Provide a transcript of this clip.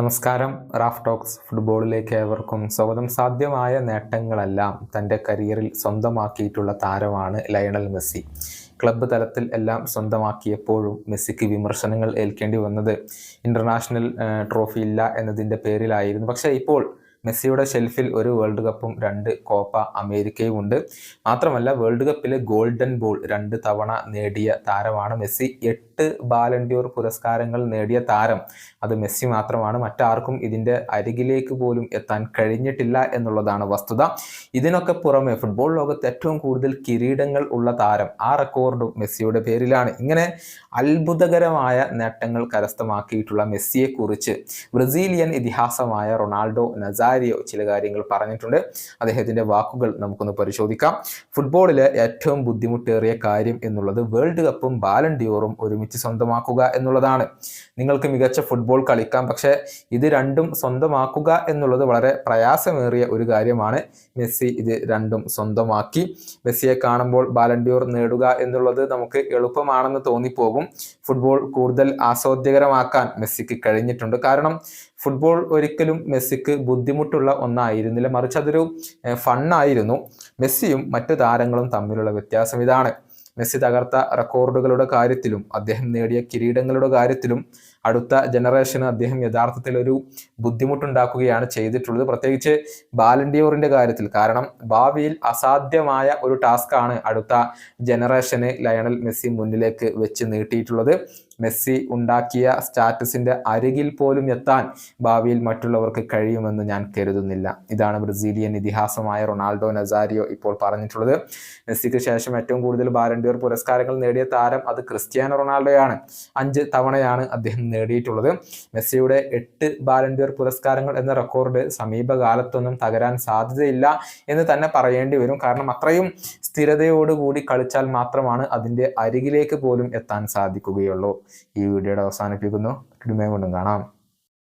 നമസ്കാരം. Raf talks ഫുട്ബോളിലേക്ക് ഏവർക്കും സ്വാഗതം. സാധ്യമായ നേട്ടങ്ങളെല്ലാം തൻ്റെ കരിയറിൽ സ്വന്തമാക്കിയിട്ടുള്ള താരമാണ് ലയണൽ മെസ്സി. ക്ലബ്ബ് തലത്തിൽ എല്ലാം സ്വന്തമാക്കിയപ്പോഴും മെസ്സിക്ക് വിമർശനങ്ങൾ ഏൽക്കേണ്ടി വന്നത് ഇൻ്റർനാഷണൽ ട്രോഫി ഇല്ല എന്നതിൻ്റെ പേരിലായിരുന്നു. പക്ഷേ ഇപ്പോൾ മെസ്സിയുടെ ഷെൽഫിൽ ഒരു വേൾഡ് കപ്പും 2 കോപ്പ അമേരിക്കയും ഉണ്ട്. മാത്രമല്ല വേൾഡ് കപ്പിലെ ഗോൾഡൻ ബോൾ 2 തവണ നേടിയ താരമാണ് മെസ്സി. 8 ബാലൻഡിയോർ പുരസ്കാരങ്ങൾ നേടിയ താരം അത് മെസ്സി മാത്രമാണ്. മറ്റാർക്കും ഇതിൻ്റെ അരികിലേക്ക് പോലും എത്താൻ കഴിഞ്ഞിട്ടില്ല എന്നുള്ളതാണ് വസ്തുത. ഇതിനൊക്കെ പുറമെ ഫുട്ബോൾ ലോകത്ത് ഏറ്റവും കൂടുതൽ കിരീടങ്ങൾ ഉള്ള താരം, ആ റെക്കോർഡും മെസ്സിയുടെ പേരിലാണ്. ഇങ്ങനെ അത്ഭുതകരമായ നേട്ടങ്ങൾ കരസ്ഥമാക്കിയിട്ടുള്ള മെസ്സിയെക്കുറിച്ച് ബ്രസീലിയൻ ഇതിഹാസമായ റൊണാൾഡോ നസാരിയോ ചില കാര്യങ്ങൾ പറഞ്ഞിട്ടുണ്ട്. അദ്ദേഹത്തിൻ്റെ വാക്കുകൾ നമുക്കൊന്ന് പരിശോധിക്കാം. ഫുട്ബോളിലെ ഏറ്റവും ബുദ്ധിമുട്ടേറിയ കാര്യം എന്നുള്ളത് വേൾഡ് കപ്പും ബാലൻഡിയോറും ഒരുമിച്ച് സ്വന്തമാക്കുക എന്നുള്ളതാണ്. നിങ്ങൾക്ക് മികച്ച ഫുട്ബോൾ കളിക്കാം, പക്ഷേ ഇത് രണ്ടും സ്വന്തമാക്കുക എന്നുള്ളത് വളരെ പ്രയാസമേറിയ ഒരു കാര്യമാണ്. മെസ്സി ഇത് രണ്ടും സ്വന്തമാക്കി. മെസ്സിയെ കാണുമ്പോൾ ബാലൻഡിയോർ നേടുക എന്നുള്ളത് നമുക്ക് എളുപ്പമാണെന്ന് തോന്നിപ്പോകും. ഫുട്ബോൾ കൂടുതൽ ആസ്വാദ്യകരമാക്കാൻ മെസ്സിക്ക് കഴിഞ്ഞിട്ടുണ്ട്. കാരണം ഫുട്ബോൾ ഒരിക്കലും മെസ്സിക്ക് ബുദ്ധിമുട്ടുള്ള ഒന്നായിരുന്നില്ല, മറിച്ച് അതൊരു ഫണ്ണായിരുന്നു. മെസ്സിയും മറ്റു താരങ്ങളും തമ്മിലുള്ള വ്യത്യാസം ഇതാണ്. മെസ്സി തകർത്ത റെക്കോർഡുകളുടെ കാര്യത്തിലും അദ്ദേഹം നേടിയ കിരീടങ്ങളുടെ കാര്യത്തിലും അടുത്ത ജനറേഷന് അദ്ദേഹം യഥാർത്ഥത്തിൽ ഒരു ബുദ്ധിമുട്ടുണ്ടാക്കുകയാണ് ചെയ്തിട്ടുള്ളത്, പ്രത്യേകിച്ച് ബാലൻഡിയോറിൻ്റെ കാര്യത്തിൽ. കാരണം ഭാവിയിൽ അസാധ്യമായ ഒരു ടാസ്ക്കാണ് അടുത്ത ജനറേഷന് ലയണൽ മെസ്സി മുന്നിലേക്ക് വെച്ച് നീട്ടിയിട്ടുള്ളത്. മെസ്സി ഉണ്ടാക്കിയ സ്റ്റാറ്റസിൻ്റെ അരികിൽ പോലും എത്താൻ ഭാവിയിൽ മറ്റുള്ളവർക്ക് കഴിയുമെന്ന് ഞാൻ കരുതുന്നില്ല. ഇതാണ് ബ്രസീലിയൻ ഇതിഹാസമായ റൊണാൾഡോ നസാരിയോ ഇപ്പോൾ പറഞ്ഞിട്ടുള്ളത്. മെസ്സിക്ക് ശേഷം ഏറ്റവും കൂടുതൽ ബാലൻഡിയോർ പുരസ്കാരങ്ങൾ നേടിയ താരം അത് ക്രിസ്ത്യാനോ റൊണാൾഡോയാണ്. 5 തവണയാണ് അദ്ദേഹം നേടിയിട്ടുള്ളത്. മെസ്സിയുടെ 8 ബാലൻഡിയോർ പുരസ്കാരങ്ങൾ എന്ന റെക്കോർഡ് സമീപകാലത്തൊന്നും തകരാൻ സാധ്യതയില്ല എന്ന് തന്നെ പറയേണ്ടി വരും. കാരണം അത്രയും സ്ഥിരതയോടുകൂടി കളിച്ചാൽ മാത്രമാണ് അതിൻ്റെ അരികിലേക്ക് പോലും എത്താൻ സാധിക്കുകയുള്ളൂ. ഈ വീഡിയോയുടെ അവസാനിപ്പിക്കുന്നു. വീണ്ടും കാണാം.